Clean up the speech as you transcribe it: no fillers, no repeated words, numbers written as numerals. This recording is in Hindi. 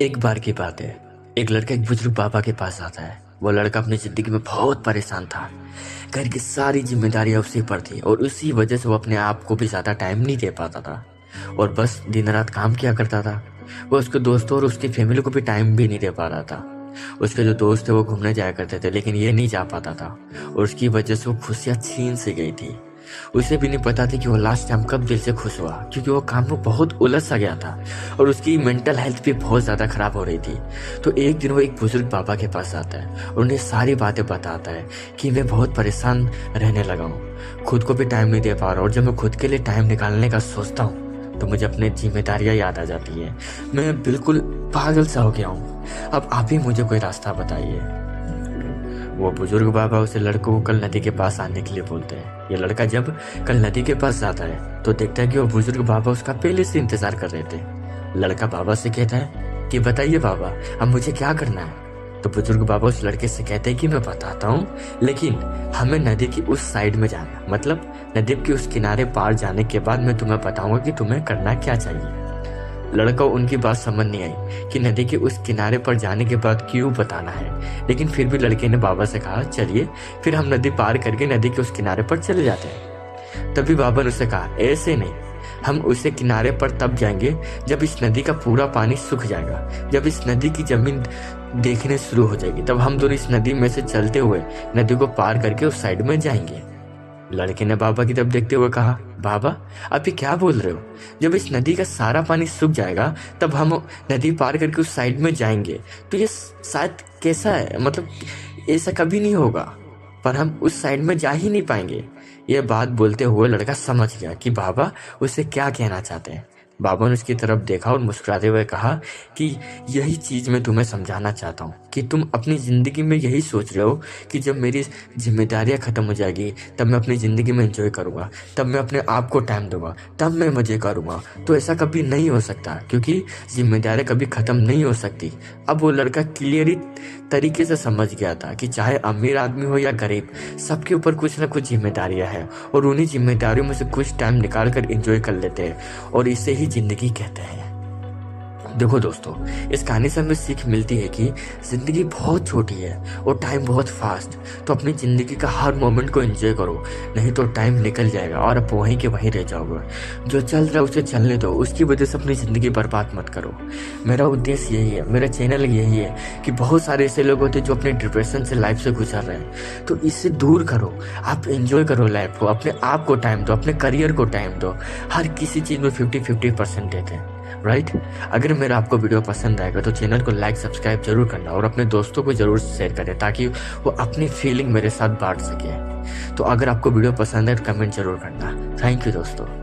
एक बार की बात है। एक लड़का एक बुजुर्ग बाबा के पास आता है। वो लड़का अपनी जिंदगी में बहुत परेशान था। घर की सारी जिम्मेदारियां उसी पर थी और उसी वजह से वो अपने आप को भी ज्यादा टाइम नहीं दे पाता था और बस दिन रात काम किया करता था। वो उसके दोस्तों और उसकी फैमिली को भी टाइम भी नहीं दे पा रहा था। उसके जो दोस्त थे वो घूमने जाया करते थे लेकिन ये नहीं जा पाता था और उसकी वजह से वो खुशियां छीन सी गई थी। उसे भी नहीं पता था कि वो लास्ट टाइम कब दिल से खुश हुआ, क्योंकि वो काम में बहुत उलझ सा गया था और उसकी मेंटल हेल्थ भी बहुत ज़्यादा खराब हो रही थी। तो एक दिन वो एक बुजुर्ग बाबा के पास आता है और उन्हें सारी बातें बताता है कि मैं बहुत परेशान रहने लगा हूँ, खुद को भी टाइम नहीं दे पा रहा और जब मैं खुद के लिए टाइम निकालने का सोचता हूँ तो मुझे अपनी जिम्मेदारियां याद आ जाती है। मैं बिल्कुल पागल सा हो गया हूँ, अब आप ही मुझे कोई रास्ता बताइए। वो बुजुर्ग बाबा उसे लड़कों को कल नदी के पास आने के लिए बोलते हैं। ये लड़का जब कल नदी के पास जाता है तो देखता है कि वो बुजुर्ग बाबा उसका पहले से इंतजार कर रहे थे। लड़का बाबा से कहता है कि बताइए बाबा, अब मुझे क्या करना है। तो बुजुर्ग बाबा उस लड़के से कहते हैं कि मैं बताता हूँ, लेकिन हमें नदी की उस साइड में जाना, मतलब नदी के उस किनारे पार जाने के बाद मैं तुम्हें बताऊंगा कि तुम्हें करना क्या चाहिए। लड़का उनकी बात समझ नहीं आई कि नदी के उस किनारे पर जाने के बाद क्यों बताना है, लेकिन फिर भी लड़के ने बाबा से कहा चलिए फिर हम नदी पार करके नदी के उस किनारे पर चले जाते हैं। तभी बाबा ने उससे कहा ऐसे नहीं, हम उसे किनारे पर तब जाएंगे जब इस नदी का पूरा पानी सूख जाएगा, जब इस नदी की जमीन देखने शुरू हो जाएगी, तब हम दोनों इस नदी में से चलते हुए नदी को पार करके उस साइड में जाएंगे। लड़के ने बाबा की तरफ देखते हुए कहा बाबा आप ये क्या बोल रहे हो, जब इस नदी का सारा पानी सूख जाएगा तब हम नदी पार करके उस साइड में जाएंगे, तो ये शायद कैसा है, मतलब ऐसा कभी नहीं होगा, पर हम उस साइड में जा ही नहीं पाएंगे। यह बात बोलते हुए लड़का समझ गया कि बाबा उसे क्या कहना चाहते हैं। बाबा ने उसकी तरफ देखा और मुस्कुराते हुए कहा कि यही चीज मैं तुम्हें समझाना चाहता हूँ कि तुम अपनी जिंदगी में यही सोच रहे हो कि जब मेरी जिम्मेदारियां खत्म हो जाएगी तब मैं अपनी जिंदगी में एंजॉय करूंगा, तब मैं अपने आप को टाइम दूंगा, तब मैं मजे करूंगा। तो ऐसा कभी नहीं हो सकता, क्योंकि जिम्मेदारियां कभी खत्म नहीं हो सकती। अब वो लड़का क्लियरली तरीके से समझ गया था कि चाहे अमीर आदमी हो या गरीब, सबके ऊपर कुछ ना कुछ जिम्मेदारियां हैं और उन्हीं जिम्मेदारियों में से कुछ टाइम निकाल कर एंजॉय कर लेते हैं और इसे ही जिंदगी कहते हैं। देखो दोस्तों, इस कहानी से हमें सीख मिलती है कि जिंदगी बहुत छोटी है और टाइम बहुत फास्ट, तो अपनी जिंदगी का हर मोमेंट को एंजॉय करो, नहीं तो टाइम निकल जाएगा और आप वहीं के वहीं रह जाओगे। जो चल रहा है उसे चलने दो, उसकी वजह से अपनी जिंदगी बर्बाद मत करो। मेरा उद्देश्य यही है, मेरा चैनल यही है कि बहुत सारे ऐसे लोग होते हैं जो अपने डिप्रेशन से लाइफ से गुजर रहे हैं, तो इससे दूर करो, आप एंजॉय करो लाइफ को, अपने आप को टाइम दो, अपने करियर को टाइम दो। हर किसी चीज़ में 50-50% देते हैं, राइट। अगर मेरा आपको वीडियो पसंद आएगा तो चैनल को लाइक सब्सक्राइब जरूर करना और अपने दोस्तों को जरूर शेयर करें ताकि वो अपनी फीलिंग मेरे साथ बांट सके। तो अगर आपको वीडियो पसंद है तो कमेंट जरूर करना। थैंक यू दोस्तों।